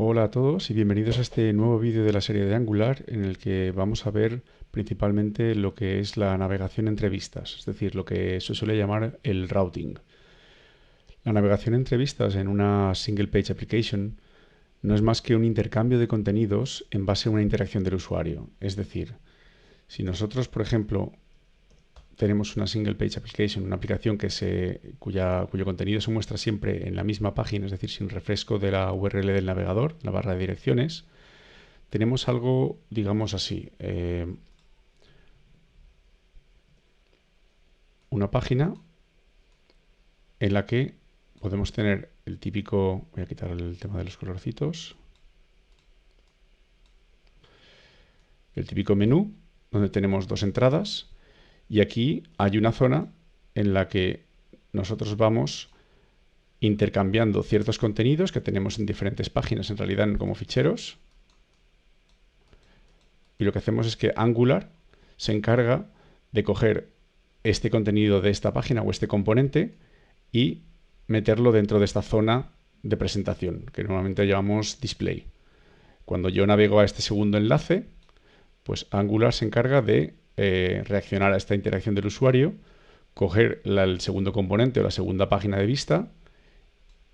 Hola a todos y bienvenidos a este nuevo vídeo de la serie de Angular en el que vamos a ver principalmente lo que es la navegación entre vistas, es decir, lo que se suele llamar el routing. La navegación entre vistas en una single page application no es más que un intercambio de contenidos en base a una interacción del usuario. Es decir, si nosotros, por ejemplo, tenemos una single page application, una aplicación cuyo contenido se muestra siempre en la misma página, es decir, sin refresco de la URL del navegador, la barra de direcciones, tenemos algo, digamos así, una página en la que podemos tener el típico, voy a quitar el tema de los colorcitos, el típico menú donde tenemos dos entradas y aquí hay una zona en la que nosotros vamos intercambiando ciertos contenidos que tenemos en diferentes páginas, en realidad como ficheros. Y lo que hacemos es que Angular se encarga de coger este contenido de esta página o este componente y meterlo dentro de esta zona de presentación, que normalmente llamamos display. Cuando yo navego a este segundo enlace, pues Angular se encarga de reaccionar a esta interacción del usuario, coger el segundo componente o la segunda página de vista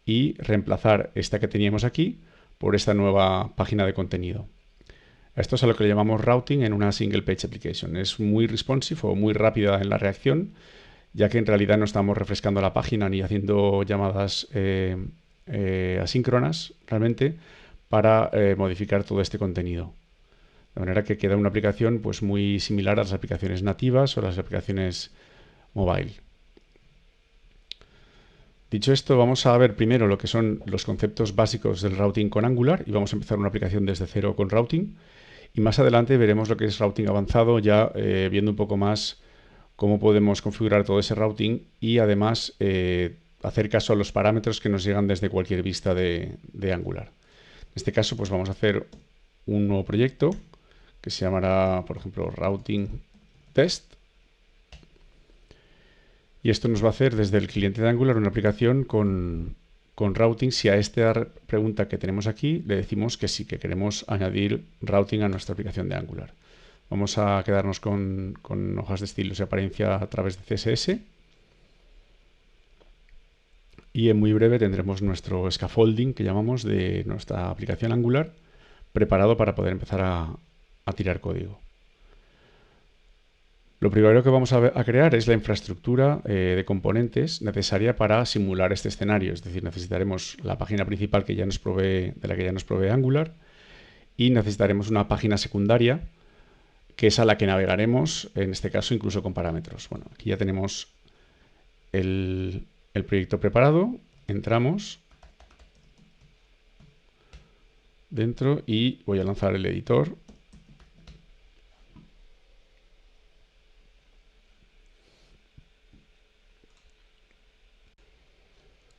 y reemplazar esta que teníamos aquí por esta nueva página de contenido. Esto es a lo que le llamamos routing en una single page application. Es muy responsive o muy rápida en la reacción, ya que en realidad no estamos refrescando la página ni haciendo llamadas asíncronas realmente para modificar todo este contenido. De manera que queda una aplicación pues, muy similar a las aplicaciones nativas o las aplicaciones mobile. Dicho esto, vamos a ver primero lo que son los conceptos básicos del routing con Angular y vamos a empezar una aplicación desde cero con routing. Y más adelante veremos lo que es routing avanzado, ya viendo un poco más cómo podemos configurar todo ese routing y además hacer caso a los parámetros que nos llegan desde cualquier vista de Angular. En este caso, pues vamos a hacer un nuevo proyecto que se llamará, por ejemplo, routing test. Y esto nos va a hacer desde el cliente de Angular una aplicación con routing. Si a esta pregunta que tenemos aquí le decimos que sí, que queremos añadir routing a nuestra aplicación de Angular. Vamos a quedarnos con hojas de estilos y apariencia a través de CSS. Y en muy breve tendremos nuestro scaffolding que llamamos de nuestra aplicación Angular preparado para poder empezar a tirar código. Lo primero que vamos a crear es la infraestructura de componentes necesaria para simular este escenario. Es decir, necesitaremos la página principal de la que ya nos provee Angular y necesitaremos una página secundaria que es a la que navegaremos, en este caso incluso con parámetros. Bueno, aquí ya tenemos el proyecto preparado, entramos dentro y voy a lanzar el editor.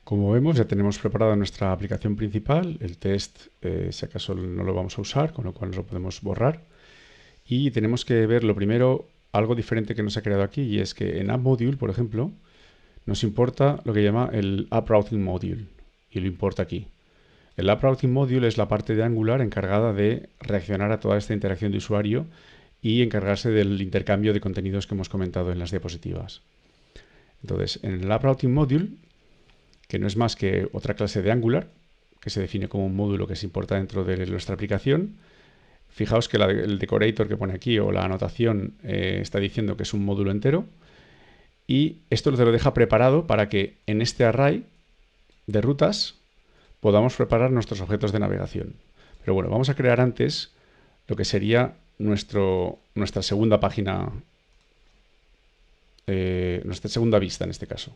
Como vemos, ya tenemos preparada nuestra aplicación principal. El test, si acaso no lo vamos a usar, con lo cual nos lo podemos borrar. Y tenemos que ver lo primero, algo diferente que nos ha creado aquí, y es que en AppModule, por ejemplo, nos importa lo que llama el AppRouting Module, y lo importa aquí. El AppRouting Module es la parte de Angular encargada de reaccionar a toda esta interacción de usuario y encargarse del intercambio de contenidos que hemos comentado en las diapositivas. Entonces, en el AppRouting Module, que no es más que otra clase de Angular, que se define como un módulo que se importa dentro de nuestra aplicación. Fijaos que el decorator que pone aquí o la anotación está diciendo que es un módulo entero. Y esto te lo deja preparado para que en este array de rutas podamos preparar nuestros objetos de navegación. Pero bueno, vamos a crear antes lo que sería nuestra segunda página, nuestra segunda vista en este caso.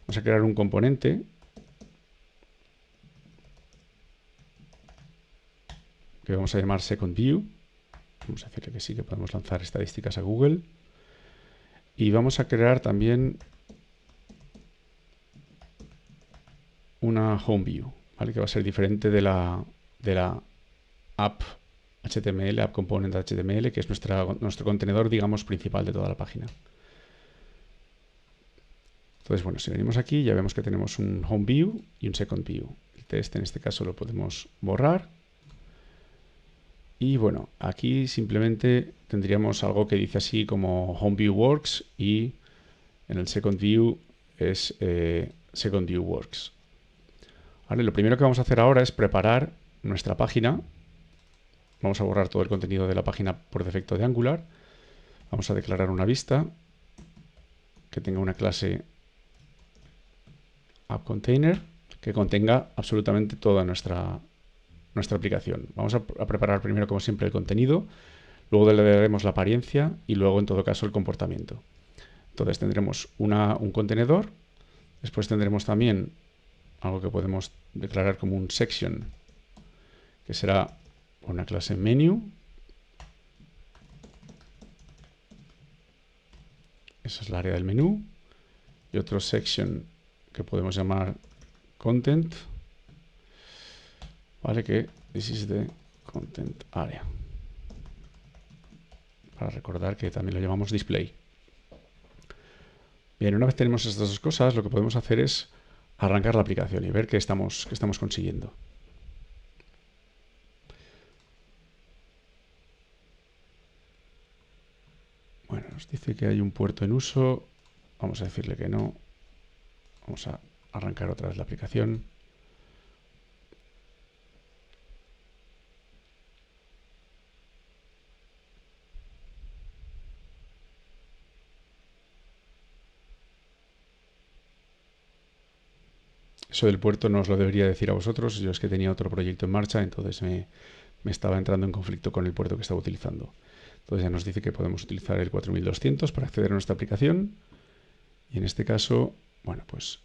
Vamos a crear un componente que vamos a llamar SecondView. Vamos a decirle que sí, que podemos lanzar estadísticas a Google. Y vamos a crear también una HomeView, ¿vale? Que va a ser diferente de la app HTML, app component HTML, que es nuestro contenedor, digamos, principal de toda la página. Entonces, bueno, si venimos aquí ya vemos que tenemos un Home View y un Second View. test en este caso lo podemos borrar. Y bueno, aquí simplemente tendríamos algo que dice así como Home View Works y en el Second View es Second View Works. Vale, lo primero que vamos a hacer ahora es preparar nuestra página. Vamos a borrar todo el contenido de la página por defecto de Angular. Vamos a declarar una vista que tenga una clase AppContainer que contenga absolutamente toda nuestra aplicación. Vamos a preparar primero, como siempre, el contenido, luego le daremos la apariencia y luego, en todo caso, el comportamiento. Entonces tendremos un contenedor, después tendremos también algo que podemos declarar como un section, que será una clase menu. Esa es la área del menú. Y otro section que podemos llamar content. Vale, que this is the content area. Para recordar que también lo llamamos display. Bien, una vez tenemos estas dos cosas, lo que podemos hacer es arrancar la aplicación y ver qué estamos consiguiendo. Bueno, nos dice que hay un puerto en uso. Vamos a decirle que no. Vamos a arrancar otra vez la aplicación. Eso del puerto no os lo debería decir a vosotros. Yo es que tenía otro proyecto en marcha, entonces me estaba entrando en conflicto con el puerto que estaba utilizando. Entonces ya nos dice que podemos utilizar el 4200 para acceder a nuestra aplicación. Y en este caso, bueno, pues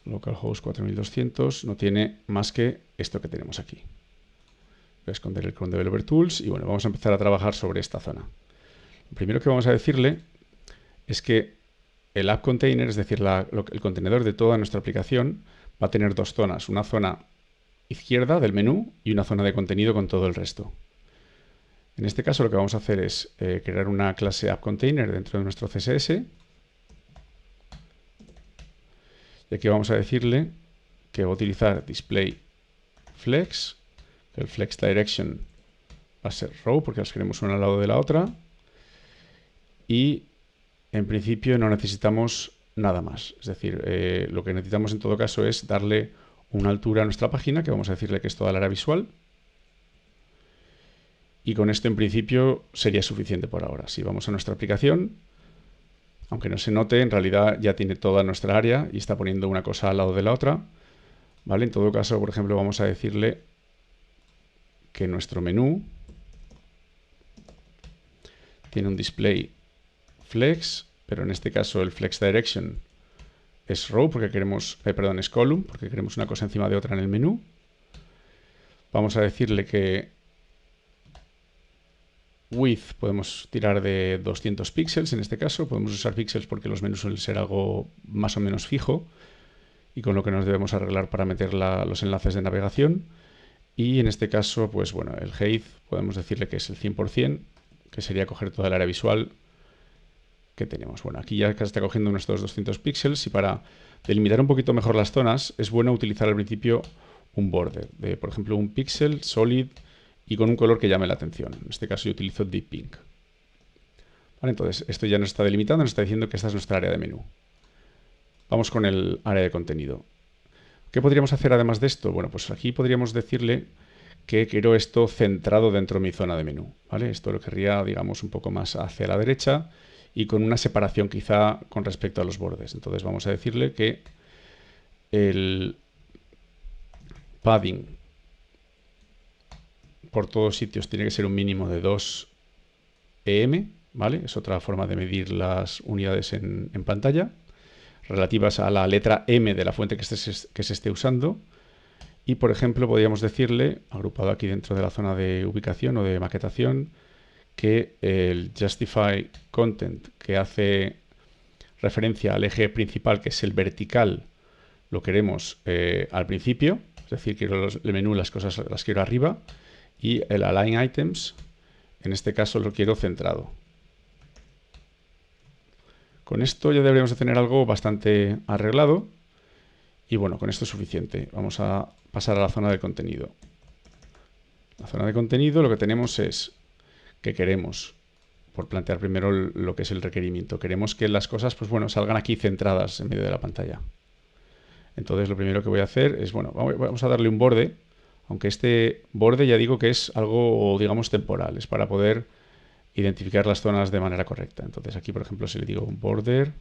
localhost 4200 no tiene más que esto que tenemos aquí. Voy a esconder el Chrome Developer Tools y bueno, vamos a empezar a trabajar sobre esta zona. Lo primero que vamos a decirle es que el app container, es decir, el contenedor de toda nuestra aplicación, va a tener dos zonas. Una zona izquierda del menú y una zona de contenido con todo el resto. En este caso lo que vamos a hacer es crear una clase AppContainer dentro de nuestro CSS. Y aquí vamos a decirle que va a utilizar displayFlex, que el flex direction va a ser row porque las queremos una al lado de la otra. Y en principio no necesitamos nada más. Es decir, lo que necesitamos en todo caso es darle una altura a nuestra página, que vamos a decirle que es toda el área visual. Y con esto en principio sería suficiente por ahora. Si vamos a nuestra aplicación, aunque no se note, en realidad ya tiene toda nuestra área y está poniendo una cosa al lado de la otra. ¿Vale? En todo caso, por ejemplo, vamos a decirle que nuestro menú tiene un display flex, pero en este caso el flex direction es row porque queremos, es column porque queremos una cosa encima de otra en el menú. Vamos a decirle que width podemos tirar de 200 píxeles en este caso. Podemos usar píxeles porque los menús suelen ser algo más o menos fijo y con lo que nos debemos arreglar para meter los enlaces de navegación. Y en este caso, pues bueno, el height podemos decirle que es el 100%, que sería coger toda el área visual que tenemos. Bueno, aquí ya está cogiendo nuestros 200 píxeles y para delimitar un poquito mejor las zonas es bueno utilizar al principio un border de, por ejemplo, un píxel solid y con un color que llame la atención. En este caso yo utilizo Deep Pink. Vale, entonces esto ya nos está delimitando, nos está diciendo que esta es nuestra área de menú. Vamos con el área de contenido. ¿Qué podríamos hacer además de esto? Bueno, pues aquí podríamos decirle que quiero esto centrado dentro de mi zona de menú. ¿Vale? Esto lo querría, digamos, un poco más hacia la derecha y con una separación quizá con respecto a los bordes. Entonces vamos a decirle que el padding por todos sitios tiene que ser un mínimo de 2 EM, ¿vale? Es otra forma de medir las unidades en pantalla, relativas a la letra M de la fuente que se esté usando. Y, por ejemplo, podríamos decirle, agrupado aquí dentro de la zona de ubicación o de maquetación, que el Justify Content, que hace referencia al eje principal, que es el vertical, lo queremos al principio, es decir, quiero el menú, las cosas las quiero arriba, y el Align Items, en este caso lo quiero centrado. Con esto ya deberíamos de tener algo bastante arreglado. Y bueno, con esto es suficiente. Vamos a pasar a la zona de contenido. La zona de contenido lo que tenemos es que queremos, por plantear primero lo que es el requerimiento, queremos que las cosas, pues bueno, salgan aquí centradas en medio de la pantalla. Entonces lo primero que voy a hacer es, bueno, vamos a darle un borde, aunque este borde ya digo que es algo, digamos, temporal, es para poder identificar las zonas de manera correcta. Entonces aquí, por ejemplo, si le digo un border,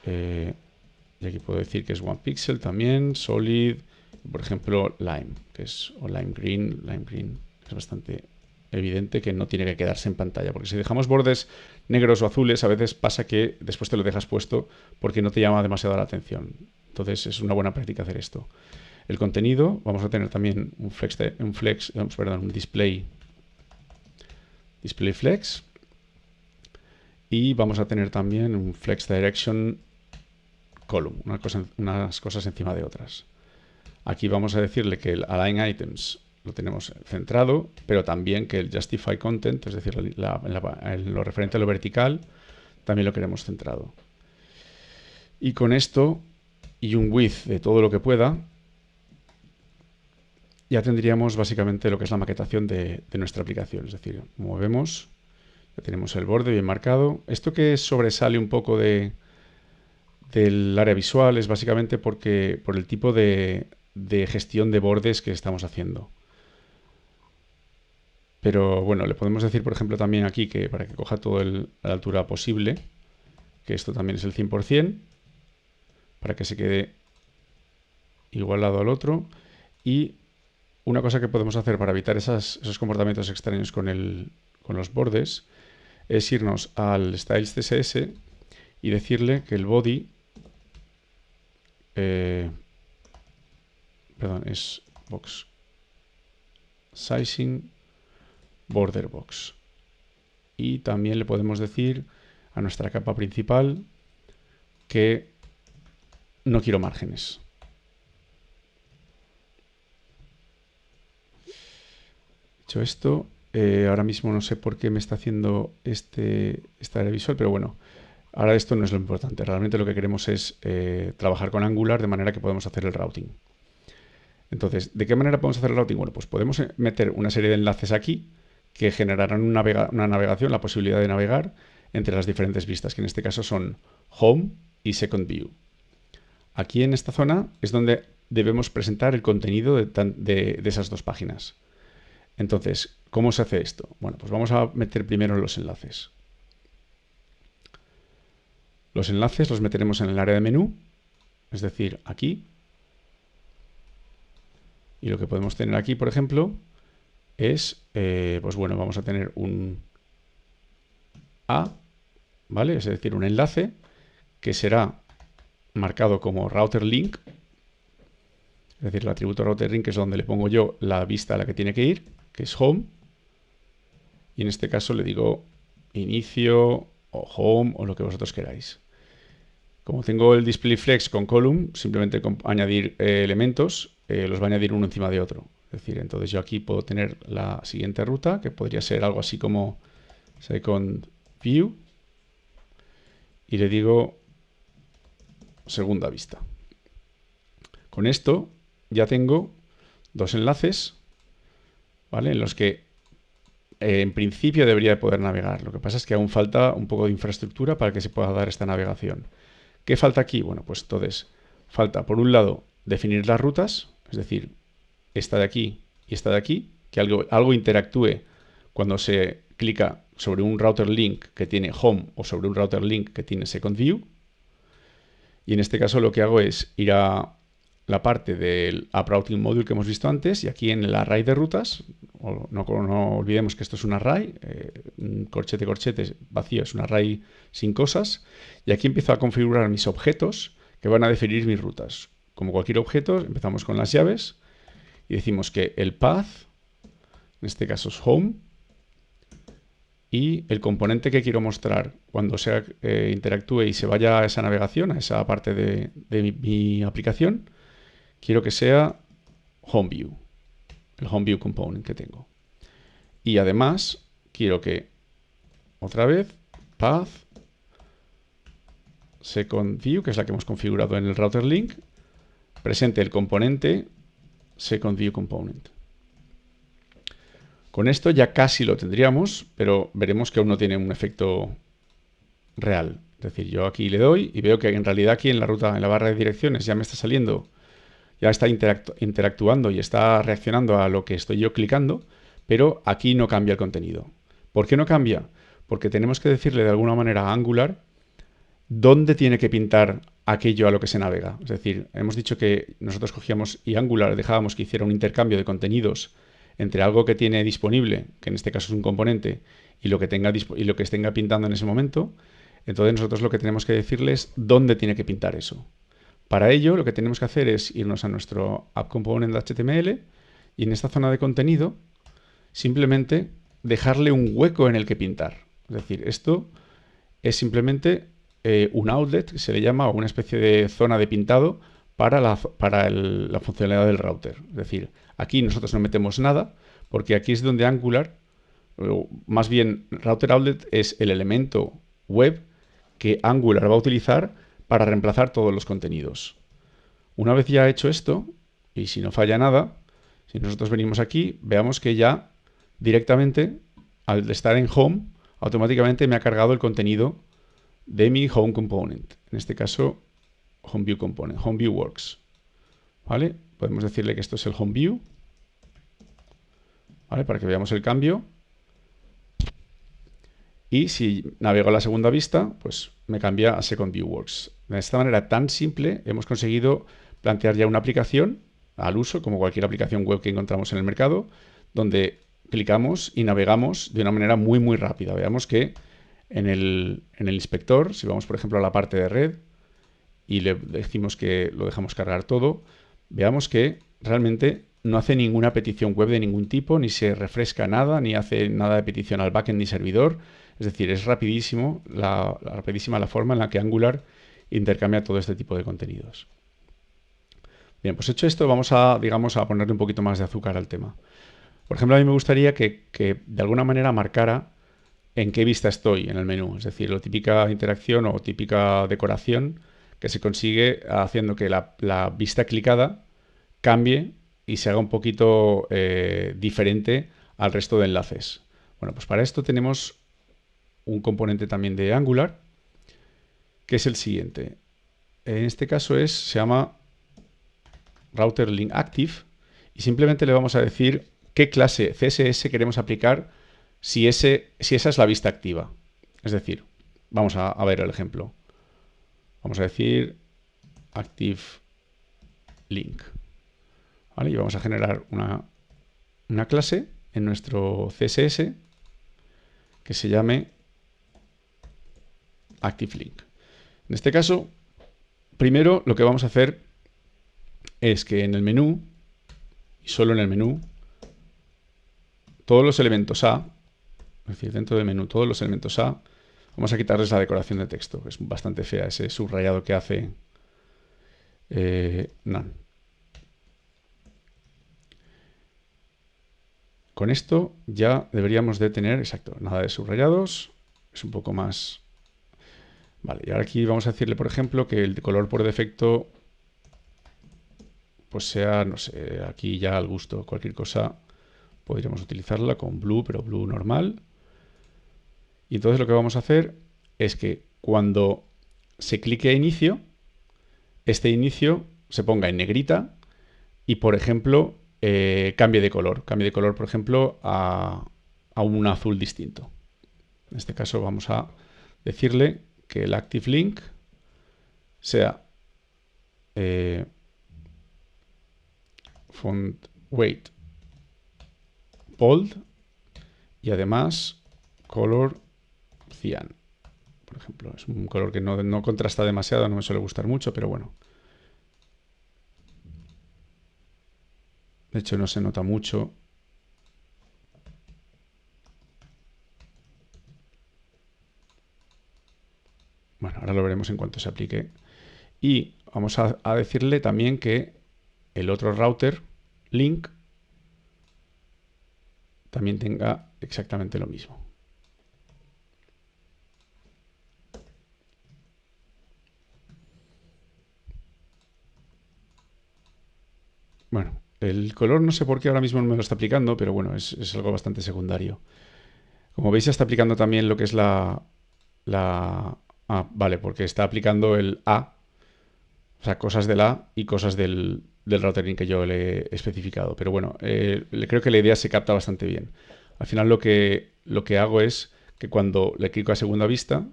y aquí puedo decir que es one pixel también, solid, por ejemplo, lime, que es, o lime green, es bastante evidente que no tiene que quedarse en pantalla, porque si dejamos bordes negros o azules, a veces pasa que después te lo dejas puesto porque no te llama demasiado la atención. Entonces es una buena práctica hacer esto. El contenido, vamos a tener también un display flex, y vamos a tener también un flex direction column, unas cosas encima de otras. Aquí vamos a decirle que el align items lo tenemos centrado, pero también que el justify content, es decir, en lo referente a lo vertical, también lo queremos centrado. Y con esto y un width de todo lo que pueda, ya tendríamos básicamente lo que es la maquetación de nuestra aplicación. Es decir, movemos, ya tenemos el borde bien marcado. Esto que sobresale un poco del área visual es básicamente por el tipo de gestión de bordes que estamos haciendo. Pero bueno, le podemos decir, por ejemplo, también aquí que para que coja toda la altura posible, que esto también es el 100%, para que se quede igualado al otro. Y una cosa que podemos hacer para evitar esos comportamientos extraños con los bordes es irnos al Styles CSS y decirle que el body es box sizing border box. Y también le podemos decir a nuestra capa principal que no quiero márgenes. Dicho esto, ahora mismo no sé por qué me está haciendo esta área visual, pero bueno, ahora esto no es lo importante. Realmente lo que queremos es trabajar con Angular de manera que podemos hacer el routing. Entonces, ¿de qué manera podemos hacer el routing? Bueno, pues podemos meter una serie de enlaces aquí que generarán una navegación, la posibilidad de navegar entre las diferentes vistas, que en este caso son Home y Second View. Aquí en esta zona es donde debemos presentar el contenido de esas dos páginas. Entonces, ¿cómo se hace esto? Bueno, pues vamos a meter primero los enlaces. Los enlaces los meteremos en el área de menú, es decir, aquí. Y lo que podemos tener aquí, por ejemplo, es, pues bueno, vamos a tener un A, ¿vale? Es decir, un enlace que será marcado como router link, es decir, el atributo router link es donde le pongo yo la vista a la que tiene que ir, que es home, y en este caso le digo inicio o home o lo que vosotros queráis. Como tengo el display flex con column, simplemente con añadir elementos, los va a añadir uno encima de otro. Es decir, entonces yo aquí puedo tener la siguiente ruta, que podría ser algo así como second view, y le digo segunda vista. Con esto ya tengo dos enlaces, ¿vale? En los que en principio debería de poder navegar. Lo que pasa es que aún falta un poco de infraestructura para que se pueda dar esta navegación. ¿Qué falta aquí? Bueno, pues entonces falta, por un lado, definir las rutas, es decir, esta de aquí y esta de aquí, que algo interactúe cuando se clica sobre un router link que tiene home o sobre un router link que tiene second view. Y en este caso lo que hago es ir a la parte del App Routing Module que hemos visto antes, y aquí en el array de rutas, no olvidemos que esto es un array, un corchete vacío, es un array sin cosas, y aquí empiezo a configurar mis objetos que van a definir mis rutas. Como cualquier objeto, empezamos con las llaves y decimos que el path, en este caso es home, y el componente que quiero mostrar cuando interactúe y se vaya a esa navegación, a esa parte de mi aplicación, quiero que sea HomeView, el HomeView component que tengo. Y además quiero que, otra vez, path secondView, que es la que hemos configurado en el router link, presente el componente secondViewComponent. Con esto ya casi lo tendríamos, pero veremos que aún no tiene un efecto real. Es decir, yo aquí le doy y veo que en realidad aquí en la ruta, en la barra de direcciones, ya me está saliendo, ya está interactuando y está reaccionando a lo que estoy yo clicando, pero aquí no cambia el contenido. ¿Por qué no cambia? Porque tenemos que decirle de alguna manera a Angular dónde tiene que pintar aquello a lo que se navega. Es decir, hemos dicho que nosotros cogíamos y Angular dejábamos que hiciera un intercambio de contenidos entre algo que tiene disponible, que en este caso es un componente, y lo que tenga pintando en ese momento. Entonces nosotros lo que tenemos que decirle es dónde tiene que pintar eso. Para ello lo que tenemos que hacer es irnos a nuestro app component.html y en esta zona de contenido simplemente dejarle un hueco en el que pintar. Es decir, esto es simplemente un outlet, que se le llama, o una especie de zona de pintado para la funcionalidad del router. Es decir, aquí nosotros no metemos nada, porque aquí es donde Angular, o más bien router outlet, es el elemento web que Angular va a utilizar para reemplazar todos los contenidos. Una vez ya hecho esto, y si no falla nada, si nosotros venimos aquí, veamos que ya directamente, al estar en Home, automáticamente me ha cargado el contenido de mi Home Component. En este caso, HomeView Component, HomeView Works. ¿Vale? Podemos decirle que esto es el HomeView, ¿vale? Para que veamos el cambio. Y si navego a la segunda vista, pues me cambia a SecondViewWorks. De esta manera tan simple hemos conseguido plantear ya una aplicación al uso, como cualquier aplicación web que encontramos en el mercado, donde clicamos y navegamos de una manera muy rápida. Veamos que en el inspector, si vamos por ejemplo a la parte de red y le decimos que lo dejamos cargar todo, veamos que realmente no hace ninguna petición web de ningún tipo, ni se refresca nada, ni hace nada de petición al backend ni servidor. Es decir, es rapidísima la forma en la que Angular intercambia todo este tipo de contenidos. Bien, pues hecho esto, vamos a, digamos, a ponerle un poquito más de azúcar al tema. Por ejemplo, a mí me gustaría que de alguna manera marcara en qué vista estoy en el menú. Es decir, la típica interacción o típica decoración que se consigue haciendo que la vista clicada cambie y se haga un poquito diferente al resto de enlaces. Bueno, pues para esto tenemos un componente también de Angular, que es el siguiente. En este caso se llama Router Link Active y simplemente le vamos a decir qué clase CSS queremos aplicar si esa es la vista activa. Es decir, vamos a ver el ejemplo. Vamos a decir Active Link. ¿Vale? Y vamos a generar una clase en nuestro CSS que se llame ActiveLink. En este caso, primero lo que vamos a hacer es que en el menú, y solo en el menú, todos los elementos A, es decir, dentro del menú, todos los elementos A, vamos a quitarles la decoración de texto, que es bastante fea, ese subrayado que hace None. Con esto ya deberíamos de tener, exacto, nada de subrayados, es un poco más... Vale, y ahora aquí vamos a decirle, por ejemplo, que el color por defecto pues sea, no sé, aquí ya al gusto, cualquier cosa podríamos utilizarla con blue, pero blue normal. Y entonces lo que vamos a hacer es que cuando se clique a inicio, este inicio se ponga en negrita y, por ejemplo, cambie de color. Cambie de color, por ejemplo, a un azul distinto. En este caso vamos a decirle que el Active Link sea font weight bold y además color cyan. Por ejemplo, es un color que no contrasta demasiado, no me suele gustar mucho, pero bueno. De hecho, no se nota mucho. Bueno, ahora lo veremos en cuanto se aplique. Y vamos a decirle también que el otro router, link, también tenga exactamente lo mismo. Bueno, el color no sé por qué ahora mismo no me lo está aplicando, pero bueno, es algo bastante secundario. Como veis, ya está aplicando también lo que es vale, porque está aplicando el A, o sea, cosas del A y cosas del routering que yo le he especificado. Pero bueno, creo que la idea se capta bastante bien. Al final lo que hago es que cuando le clico a segunda vista,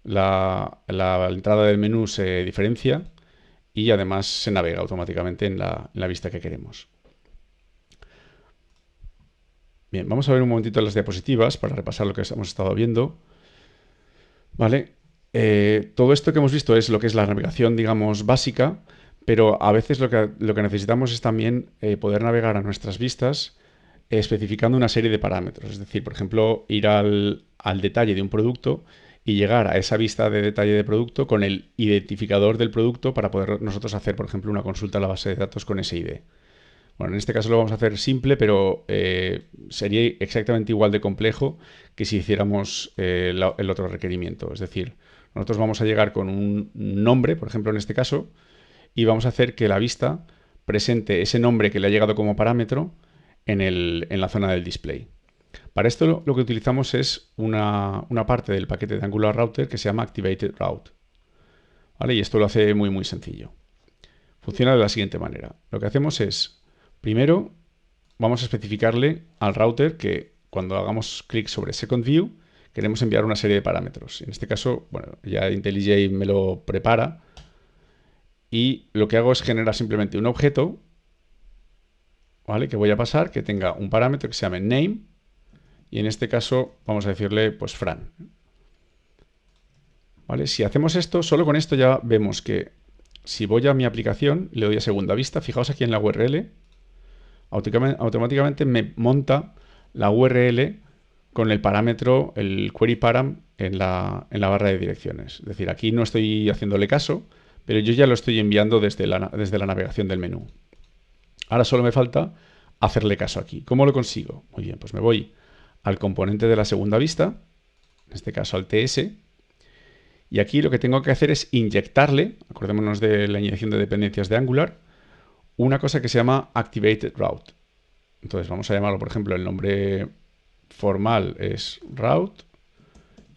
la entrada del menú se diferencia y además se navega automáticamente en la vista que queremos. Bien, vamos a ver un momentito las diapositivas para repasar lo que hemos estado viendo. ¿Vale? Todo esto que hemos visto es lo que es la navegación, digamos, básica, pero a veces lo que necesitamos es también poder navegar a nuestras vistas especificando una serie de parámetros. Es decir, por ejemplo, ir al detalle de un producto y llegar a esa vista de detalle de producto con el identificador del producto para poder nosotros hacer, por ejemplo, una consulta a la base de datos con ese ID. Bueno, en este caso lo vamos a hacer simple, pero sería exactamente igual de complejo que si hiciéramos el otro requerimiento. Es decir, nosotros vamos a llegar con un nombre, por ejemplo, en este caso, y vamos a hacer que la vista presente ese nombre que le ha llegado como parámetro en la zona del display. Para esto lo que utilizamos es una parte del paquete de Angular Router que se llama Activated Route. ¿Vale? Y esto lo hace muy, muy sencillo. Funciona de la siguiente manera. Lo que hacemos es, primero, vamos a especificarle al router que cuando hagamos clic sobre Second View, queremos enviar una serie de parámetros. En este caso, bueno, ya IntelliJ me lo prepara y lo que hago es generar simplemente un objeto, ¿vale? Que voy a pasar, que tenga un parámetro que se llame name y en este caso vamos a decirle pues Fran. ¿Vale? Si hacemos esto, solo con esto ya vemos que si voy a mi aplicación, le doy a segunda vista, fijaos aquí en la URL, automáticamente me monta la URL con el parámetro, el query param en la barra de direcciones. Es decir, aquí no estoy haciéndole caso, pero yo ya lo estoy enviando desde la navegación del menú. Ahora solo me falta hacerle caso aquí. ¿Cómo lo consigo? Muy bien, pues me voy al componente de la segunda vista, en este caso al TS, y aquí lo que tengo que hacer es inyectarle, acordémonos de la inyección de dependencias de Angular, una cosa que se llama Activated Route. Entonces vamos a llamarlo, por ejemplo, el nombre formal es Route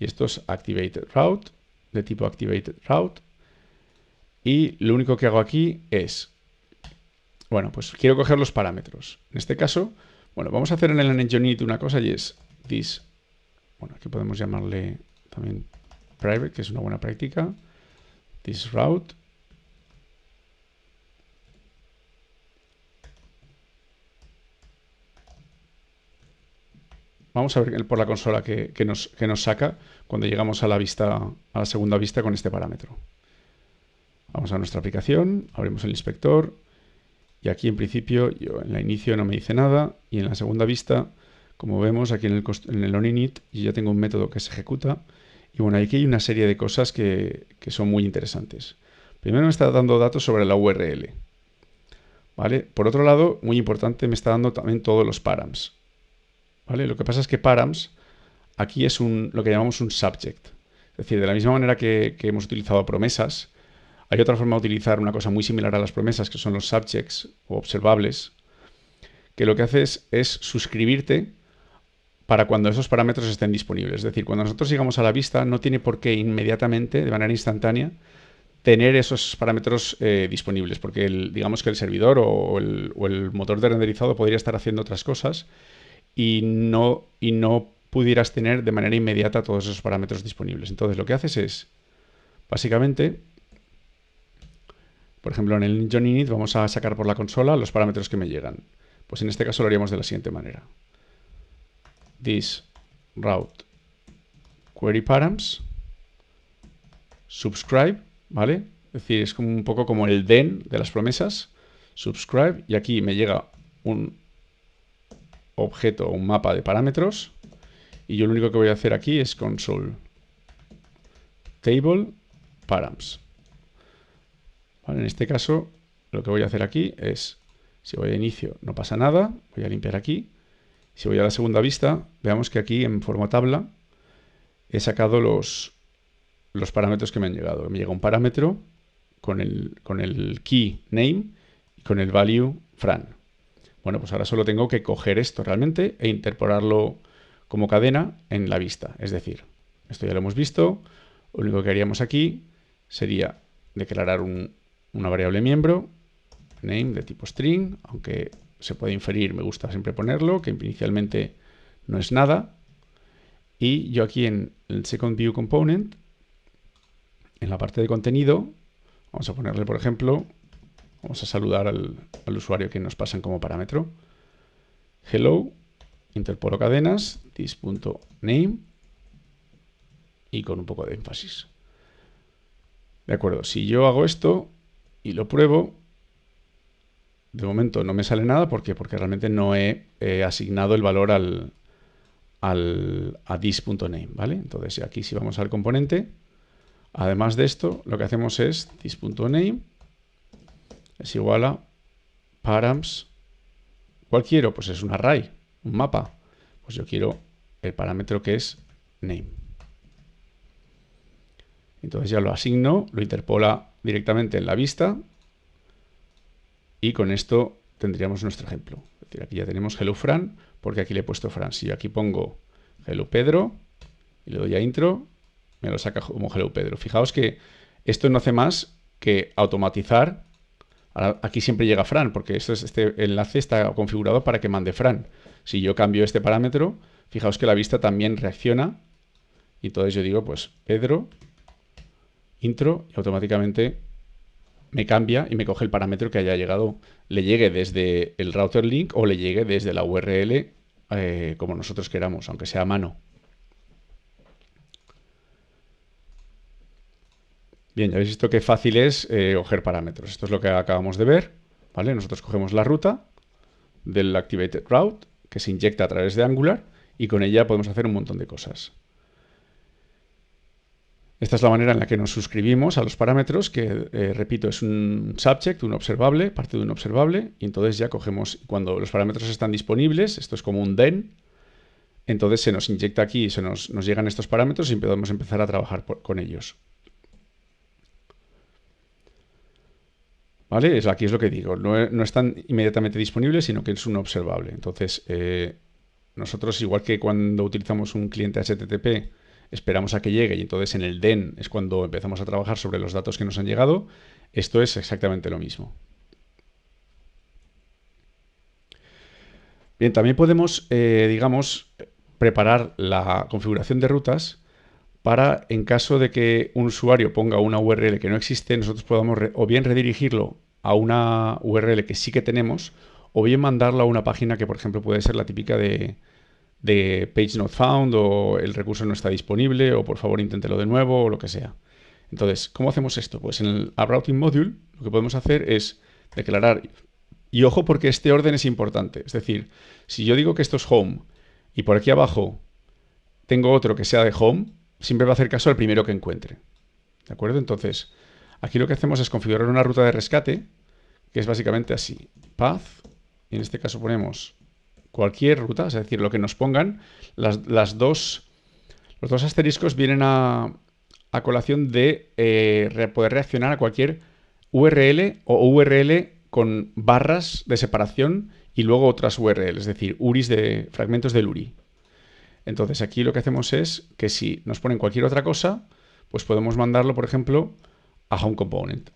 y esto es Activated Route, de tipo Activated Route. Y lo único que hago aquí es, bueno, pues quiero coger los parámetros. En este caso, bueno, vamos a hacer en el NGUnit una cosa y es this, bueno, aquí podemos llamarle también private, que es una buena práctica, this route. Vamos a ver por la consola que nos saca cuando llegamos a la segunda vista con este parámetro. Vamos a nuestra aplicación, abrimos el inspector y aquí en principio yo en la inicio no me dice nada y en la segunda vista, como vemos aquí en el onInit, yo ya tengo un método que se ejecuta y bueno, aquí hay una serie de cosas que son muy interesantes. Primero me está dando datos sobre la URL. ¿Vale? Por otro lado, muy importante, me está dando también todos los params. ¿Vale? Lo que pasa es que params aquí es lo que llamamos un subject. Es decir, de la misma manera que hemos utilizado promesas, hay otra forma de utilizar una cosa muy similar a las promesas, que son los subjects o observables, que lo que haces es suscribirte para cuando esos parámetros estén disponibles. Es decir, cuando nosotros llegamos a la vista, no tiene por qué inmediatamente, de manera instantánea, tener esos parámetros disponibles, porque digamos que el servidor o el motor de renderizado podría estar haciendo otras cosas y no pudieras tener de manera inmediata todos esos parámetros disponibles. Entonces lo que haces es, básicamente, por ejemplo en el NGUnit vamos a sacar por la consola los parámetros que me llegan. Pues en este caso lo haríamos de la siguiente manera. This route query params subscribe, ¿vale? Es decir, es como un poco como el den de las promesas, subscribe, y aquí me llega un objeto, un mapa de parámetros, y yo lo único que voy a hacer aquí es console table params. ¿Vale? En este caso, lo que voy a hacer aquí es, si voy a inicio no pasa nada, voy a limpiar aquí. Si voy a la segunda vista, veamos que aquí en forma tabla he sacado los parámetros que me han llegado. Me llega un parámetro con el key name y con el value Fran. Bueno, pues ahora solo tengo que coger esto realmente e interpolarlo como cadena en la vista. Es decir, esto ya lo hemos visto. Lo único que haríamos aquí sería declarar una variable miembro, name de tipo string, aunque se puede inferir, me gusta siempre ponerlo, que inicialmente no es nada. Y yo aquí en el second view component, en la parte de contenido, vamos a ponerle, por ejemplo, vamos a saludar al usuario que nos pasan como parámetro. Hello, interpolo cadenas, this.name y con un poco de énfasis. De acuerdo, si yo hago esto y lo pruebo, de momento no me sale nada. ¿Por qué? Porque realmente no he asignado el valor a this.name, ¿vale? Entonces aquí si vamos al componente, además de esto, lo que hacemos es this.name es igual a params. ¿Cuál quiero? Pues es un array, un mapa. Pues yo quiero el parámetro que es name. Entonces ya lo asigno, lo interpola directamente en la vista y con esto tendríamos nuestro ejemplo. Es decir, aquí ya tenemos hello Fran, porque aquí le he puesto Fran. Si yo aquí pongo hello Pedro y le doy a intro, me lo saca como hello Pedro. Fijaos que esto no hace más que automatizar. Ahora, aquí siempre llega Fran, porque este enlace está configurado para que mande Fran. Si yo cambio este parámetro, fijaos que la vista también reacciona. Y entonces yo digo, pues, Pedro, intro, y automáticamente me cambia y me coge el parámetro que haya llegado, le llegue desde el router link o le llegue desde la URL, como nosotros queramos, aunque sea a mano. Bien, ya habéis visto qué fácil es coger parámetros. Esto es lo que acabamos de ver, ¿vale? Nosotros cogemos la ruta del Activated Route, que se inyecta a través de Angular, y con ella podemos hacer un montón de cosas. Esta es la manera en la que nos suscribimos a los parámetros, que, repito, es un subject, un observable, parte de un observable, y entonces ya cogemos, cuando los parámetros están disponibles, esto es como un then, entonces se nos inyecta aquí, nos llegan estos parámetros y podemos empezar a trabajar con ellos. ¿Vale? Aquí es lo que digo, no están inmediatamente disponibles, sino que es un observable. Entonces, nosotros, igual que cuando utilizamos un cliente HTTP, esperamos a que llegue y entonces en el then es cuando empezamos a trabajar sobre los datos que nos han llegado, esto es exactamente lo mismo. Bien, también podemos, digamos, preparar la configuración de rutas para, en caso de que un usuario ponga una URL que no existe, nosotros podamos o bien redirigirlo a una URL que sí que tenemos, o bien mandarlo a una página que, por ejemplo, puede ser la típica de page not found, o el recurso no está disponible, o por favor inténtelo de nuevo, o lo que sea. Entonces, ¿cómo hacemos esto? Pues en el AppRouting Module lo que podemos hacer es declarar, y ojo porque este orden es importante, es decir, si yo digo que esto es home, y por aquí abajo tengo otro que sea de home, siempre va a hacer caso al primero que encuentre. ¿De acuerdo? Entonces, aquí lo que hacemos es configurar una ruta de rescate, que es básicamente así. Path, y en este caso ponemos cualquier ruta, es decir, lo que nos pongan. Los dos asteriscos vienen a colación de poder reaccionar a cualquier URL o URL con barras de separación y luego otras URL, es decir, URIs de fragmentos del URI. Entonces aquí lo que hacemos es que si nos ponen cualquier otra cosa, pues podemos mandarlo, por ejemplo, a home component.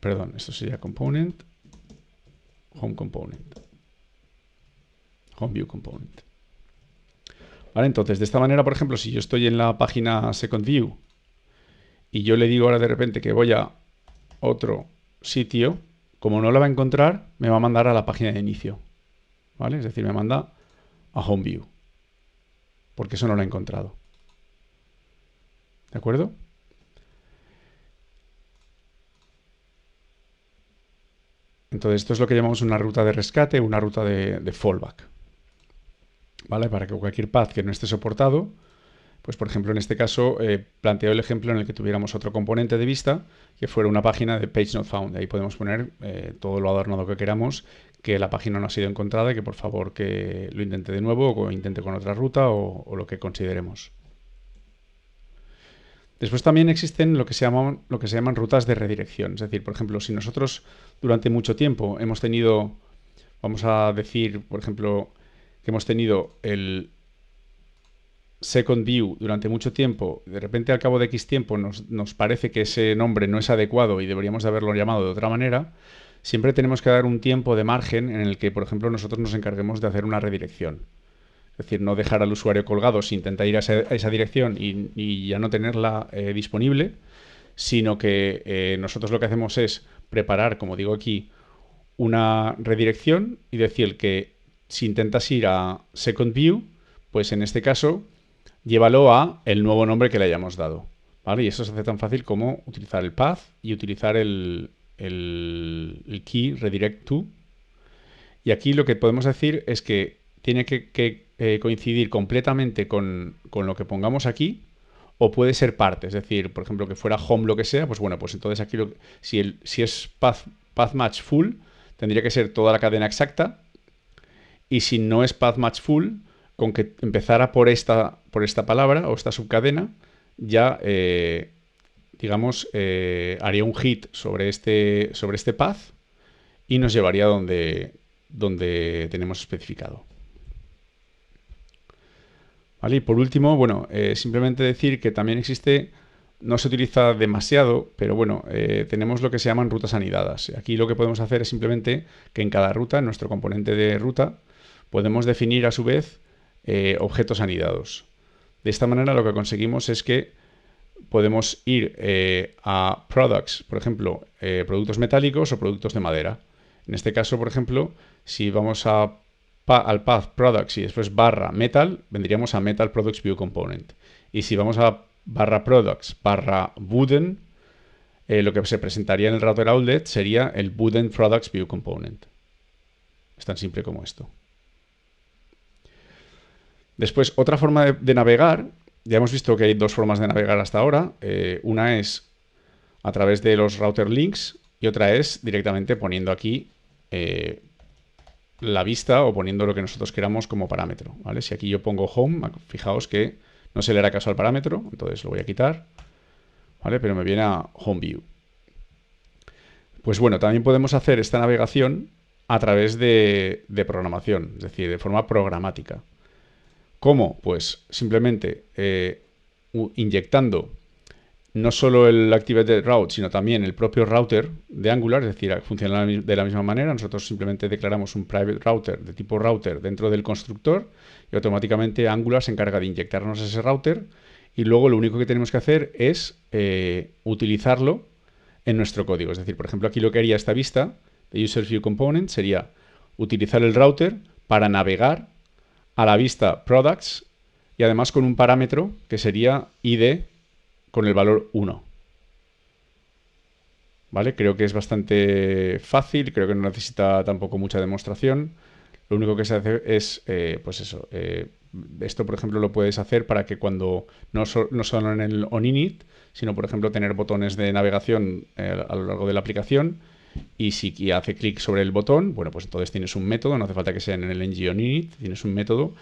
Perdón, esto sería component, home component, home view component. Vale, entonces de esta manera, por ejemplo, si yo estoy en la página second view y yo le digo ahora de repente que voy a otro sitio, como no la va a encontrar, me va a mandar a la página de inicio. ¿Vale? Es decir, me manda a home view, porque eso no lo he encontrado. ¿De acuerdo? Entonces, esto es lo que llamamos una ruta de rescate, una ruta de fallback. ¿Vale? Para que cualquier path que no esté soportado, pues por ejemplo en este caso planteo el ejemplo en el que tuviéramos otro componente de vista que fuera una página de page not found. Ahí podemos poner todo lo adornado que queramos, que la página no ha sido encontrada y que por favor que lo intente de nuevo o intente con otra ruta o lo que consideremos. Después también existen lo que se llaman rutas de redirección. Es decir, por ejemplo, si nosotros durante mucho tiempo hemos tenido, vamos a decir, por ejemplo, que hemos tenido el second view durante mucho tiempo, de repente al cabo de X tiempo nos parece que ese nombre no es adecuado y deberíamos de haberlo llamado de otra manera, siempre tenemos que dar un tiempo de margen en el que, por ejemplo, nosotros nos encarguemos de hacer una redirección. Es decir, no dejar al usuario colgado si intenta ir a esa dirección y ya no tenerla disponible, sino que nosotros lo que hacemos es preparar, como digo aquí, una redirección y decir que si intentas ir a Second View, pues en este caso llévalo a el nuevo nombre que le hayamos dado. ¿Vale? Y eso se hace tan fácil como utilizar el path y utilizar el key redirect to. Y aquí lo que podemos decir es que tiene que coincidir completamente con lo que pongamos aquí, o puede ser parte. Es decir, por ejemplo, que fuera home lo que sea, pues bueno, pues entonces aquí si es path match full, tendría que ser toda la cadena exacta. Y si no es path match full, con que empezara por esta palabra o esta subcadena, ya, digamos, haría un hit sobre este path y nos llevaría donde tenemos especificado. ¿Vale? Y por último, bueno, simplemente decir que también existe, no se utiliza demasiado, pero bueno, tenemos lo que se llaman rutas anidadas. Aquí lo que podemos hacer es simplemente que en cada ruta, en nuestro componente de ruta, podemos definir a su vez objetos anidados. De esta manera lo que conseguimos es que podemos ir a products, por ejemplo, productos metálicos o productos de madera. En este caso, por ejemplo, si vamos al path products y después barra metal, vendríamos a metal products view component. Y si vamos a barra products barra wooden, lo que se presentaría en el router outlet sería el wooden products view component. Es tan simple como esto. Después, otra forma de navegar, ya hemos visto que hay dos formas de navegar hasta ahora. Una es a través de los router links y otra es directamente poniendo aquí la vista o poniendo lo que nosotros queramos como parámetro. ¿Vale? Si aquí yo pongo home, fijaos que no se le hará caso al parámetro, entonces lo voy a quitar, ¿vale? Pero me viene a home view. Pues bueno, también podemos hacer esta navegación a través de programación, es decir, de forma programática. ¿Cómo? Pues simplemente inyectando no solo el Activated Route, sino también el propio router de Angular, es decir, funciona de la misma manera. Nosotros simplemente declaramos un private router de tipo router dentro del constructor y automáticamente Angular se encarga de inyectarnos ese router y luego lo único que tenemos que hacer es utilizarlo en nuestro código. Es decir, por ejemplo, aquí lo que haría esta vista de User View Component sería utilizar el router para navegar a la vista products y además con un parámetro que sería id con el valor 1. ¿Vale? Creo que es bastante fácil, creo que no necesita tampoco mucha demostración. Lo único que se hace es, pues eso, esto por ejemplo lo puedes hacer para que cuando no solo en el onInit, sino por ejemplo tener botones de navegación a lo largo de la aplicación y si hace clic sobre el botón, bueno, pues entonces tienes un método, no hace falta que sea en el ng onInit, tienes un método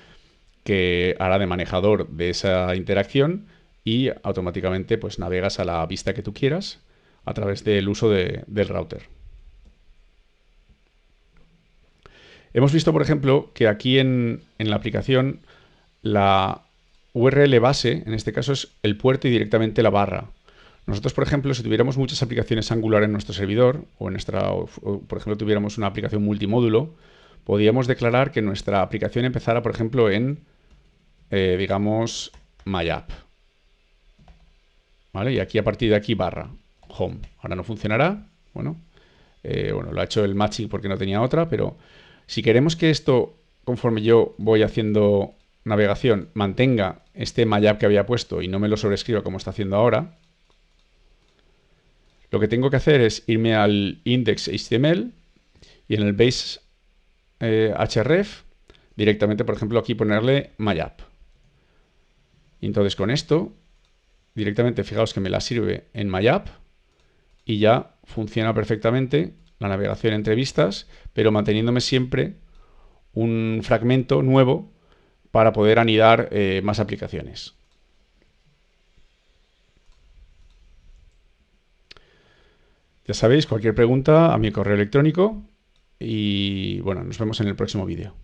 que hará de manejador de esa interacción y automáticamente pues navegas a la vista que tú quieras a través del uso del router. Hemos visto, por ejemplo, que aquí en la aplicación la URL base, en este caso, es el puerto y directamente la barra. Nosotros, por ejemplo, si tuviéramos muchas aplicaciones Angular en nuestro servidor o por ejemplo, tuviéramos una aplicación multimódulo, podríamos declarar que nuestra aplicación empezara, por ejemplo, en, digamos, myapp. ¿Vale? Y aquí a partir de aquí barra home. Ahora no funcionará. Bueno, lo ha hecho el matching porque no tenía otra, pero si queremos que esto, conforme yo voy haciendo navegación, mantenga este myapp que había puesto y no me lo sobrescriba como está haciendo ahora, lo que tengo que hacer es irme al index.html y en el base href directamente, por ejemplo, aquí ponerle myapp. Y entonces con esto directamente, fijaos que me la sirve en myapp y ya funciona perfectamente la navegación entre vistas, pero manteniéndome siempre un fragmento nuevo para poder anidar más aplicaciones. Ya sabéis, cualquier pregunta a mi correo electrónico y bueno, nos vemos en el próximo vídeo.